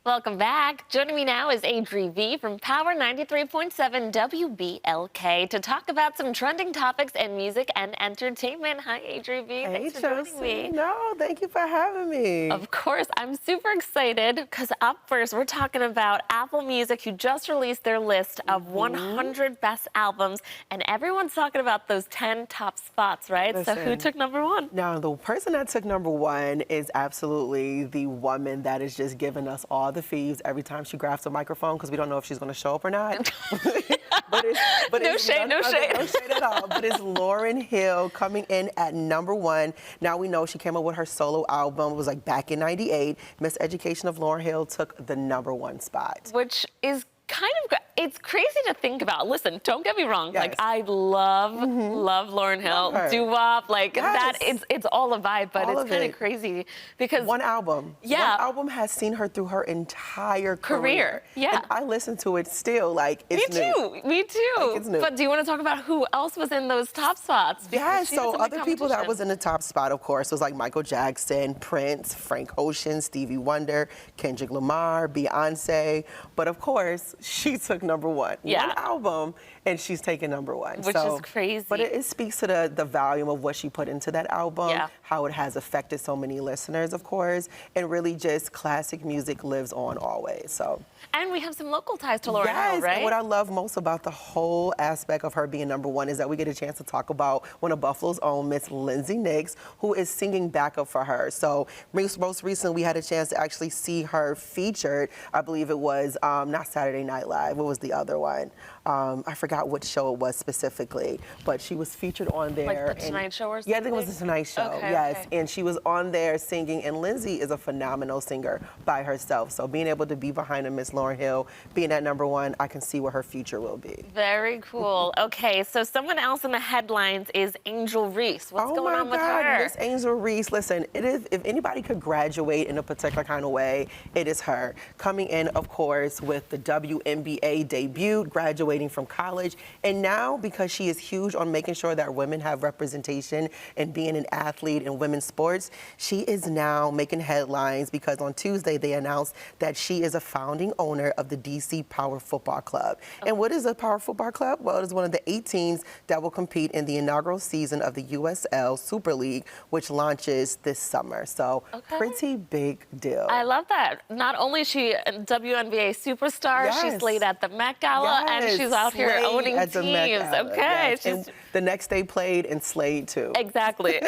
Welcome back. Joining me now is Adri V from Power 93.7 WBLK to talk about some trending topics in music and entertainment. Hi, Adri V. Hey, Thanks for joining me. No, thank you for having me. Of course, I'm super excited because up first, we're talking about Apple Music, who just released their list of 100 best albums, and everyone's talking about those 10 top spots, right? Listen, so who took number one? Now, the person that took number one is absolutely the woman that is just giving us all the feeds every time she grabs a microphone, because we don't know if she's going to show up or not. No shade at all. But it's Lauryn Hill coming in at number one. Now we know she came up with her solo album. It was like back in '98. Miss Education of Lauryn Hill took the number one spot. Which is kind of, it's crazy to think about. Listen, don't get me wrong. Yes. Like, I love Lauryn Hill, doo-wop, like that. It's all a vibe, but it's kind of crazy because one album. Yeah. One album has seen her through her entire career. Yeah. And I listen to it still like it's new. Me too. Like it's new. But do you want to talk about who else was in those top spots? Yeah, so other people that was in the top spot, of course, was like Michael Jackson, Prince, Frank Ocean, Stevie Wonder, Kendrick Lamar, Beyonce. But of course, she took number one. Yeah. One album, and she's taking number one. Which is crazy. But it speaks to the volume of what she put into that album, how it has affected so many listeners, of course, and really just classic music lives on always. So. And we have some local ties to Lauryn Hill, right? And what I love most about the whole aspect of her being number one is that we get a chance to talk about one of Buffalo's own, Miss Lindsay Nix, who is singing backup for her. So most recently, we had a chance to actually see her featured. I believe it was not Saturday Night Live. What was the other one? I forgot what show it was specifically, but she was featured on there. Like the Tonight Show or something? Yeah, I think it was the Tonight Show, okay, yes. Okay. And she was on there singing, and Lindsay is a phenomenal singer by herself. So being able to be behind a Miss Lauryn Hill, being at number one, I can see what her future will be. Very cool. Okay, so someone else in the headlines is Angel Reese. What's going on with her? Miss Angel Reese, listen, it is, if anybody could graduate in a particular kind of way, it is her. Coming in, of course, with the WNBA debut, graduating from college, and now because she is huge on making sure that women have representation and being an athlete in women's sports, she is now making headlines because on Tuesday they announced that she is a founding owner of the DC Power Football Club. And what is a Power Football Club? Well, it is one of the 8 teams that will compete in the inaugural season of the USL Super League, which launches this summer. So pretty big deal. I love that. Not only is she a WNBA superstar, she's laid at the Met Gala, and she's out here owning teams. Okay. And the next day played and slayed too. Exactly.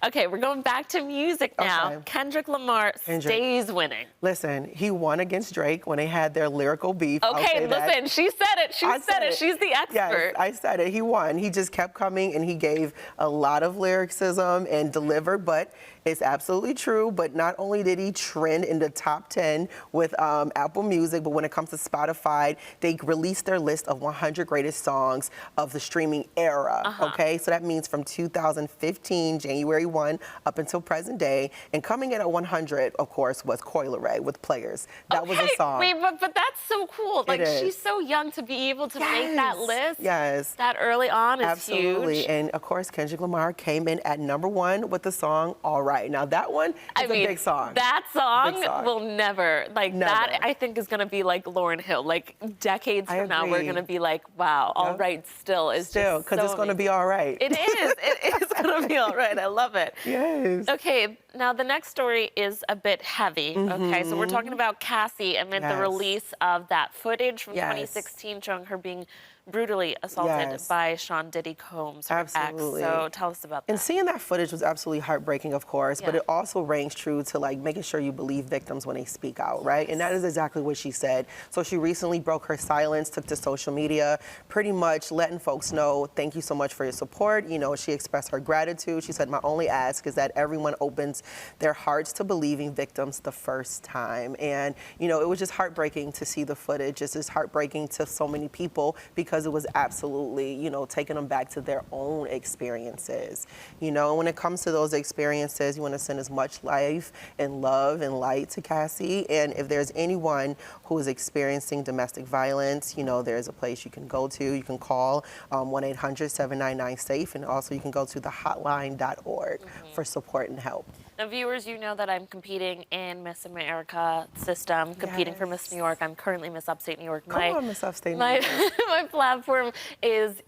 Okay, we're going back to music now. Okay. Kendrick Lamar stays winning. Listen, he won against Drake when they had their lyrical beef. Okay, listen, she said it. She said it. She's the expert. Yes, I said it. He won. He just kept coming and he gave a lot of lyricism and delivered, but it's absolutely true. But not only did he trend in the top 10 with Apple Music, but when it comes to Spotify, they released their list of 100 greatest songs of the streaming era. Okay, so that means from 2015, January 1, up until present day. And coming in at 100, of course, was Coi Leray with Players. That was a song. Wait, but that's so cool. Like, she's so young to be able to make that list. Yes. That early on is huge. And of course, Kendrick Lamar came in at number one with the song All Right. Now that one is a big song. That song will never, that I think is going to be like Lauryn Hill. Like decades from now, we're going to be like, wow, All Right still is just because it's going to be all right. It is. It is going to be all right. I love it. Yes. Okay, now the next story is a bit heavy. Okay, so we're talking about Cassie amid the release of that footage from 2016 showing her being brutally assaulted by Sean Diddy Combs, her ex. So tell us about that. And seeing that footage was absolutely heartbreaking, of course, but it also rings true to like making sure you believe victims when they speak out, right? And that is exactly what she said. So she recently broke her silence, took to social media, pretty much letting folks know, thank you so much for your support. You know, she expressed her gratitude. She said, my only ask is that everyone opens their hearts to believing victims the first time. And, you know, it was just heartbreaking to see the footage. It's just heartbreaking to so many people because it was absolutely, you know, taking them back to their own experiences. You know, when it comes to those experiences, you want to send as much life and love and light to Cassie. And if there's anyone who is experiencing domestic violence, you know, there's a place you can go to. You can call 1-800-799-SAFE, and also you can go to thehotline.org for support and help. Now, viewers, you know that I'm competing in Miss America system, competing for Miss New York. I'm currently Miss Upstate New York. Come on, Miss Upstate New York. My platform is,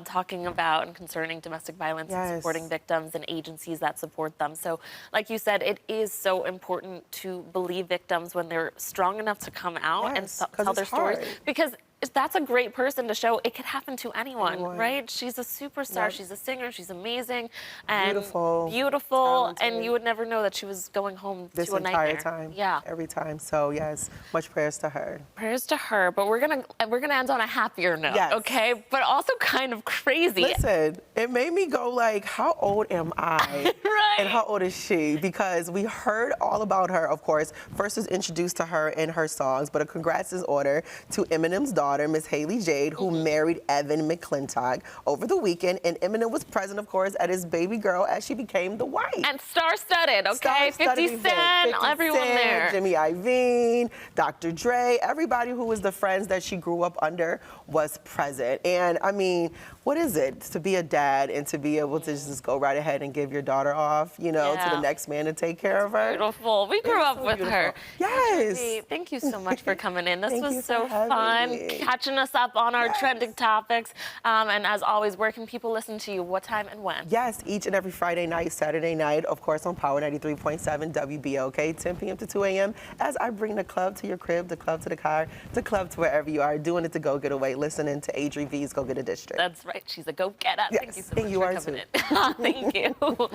talking about and concerning domestic violence and supporting victims and agencies that support them. So, like you said, it is so important to believe victims when they're strong enough to come out and tell their stories. Because that's a great person to show it could happen to anyone, right? She's a superstar. She's a singer. She's amazing and beautiful, and you would never know that she was going home this to a nightmare. entire time. Yeah, every time. So yes, much prayers to her. Prayers to her. But we're gonna end on a happier note, okay? But also kind of crazy. Listen, it made me go like, how old am I? Right. And how old is she? Because we heard all about her, of course. First was introduced to her in her songs, but a congrats is ordered to Eminem's daughter, Miss Haley Jade, who married Evan McClintock over the weekend, and Eminem was present, of course, at his baby girl as she became the wife. And star-studded, okay? 50 Cent, everyone there. Jimmy Iovine, Dr. Dre, everybody who was the friends that she grew up under was present. And I mean, what is it to be a dad and to be able to just go right ahead and give your daughter off, to the next man to take care of her? Beautiful. We grew up with her. Yes. Adri, thank you so much for coming in. This was so fun, catching us up on our trending topics. And as always, where can people listen to you? What time and when? Yes, each and every Friday night, Saturday night, of course, on Power 93.7 WBOK, 10 p.m. to 2 a.m. as I bring the club to your crib, the club to the car, the club to wherever you are, doing it to go get away, listening to Adri V's Go Get a District. That's right. She's a go-getter. Yes. Thank you so much for coming in. Thank you.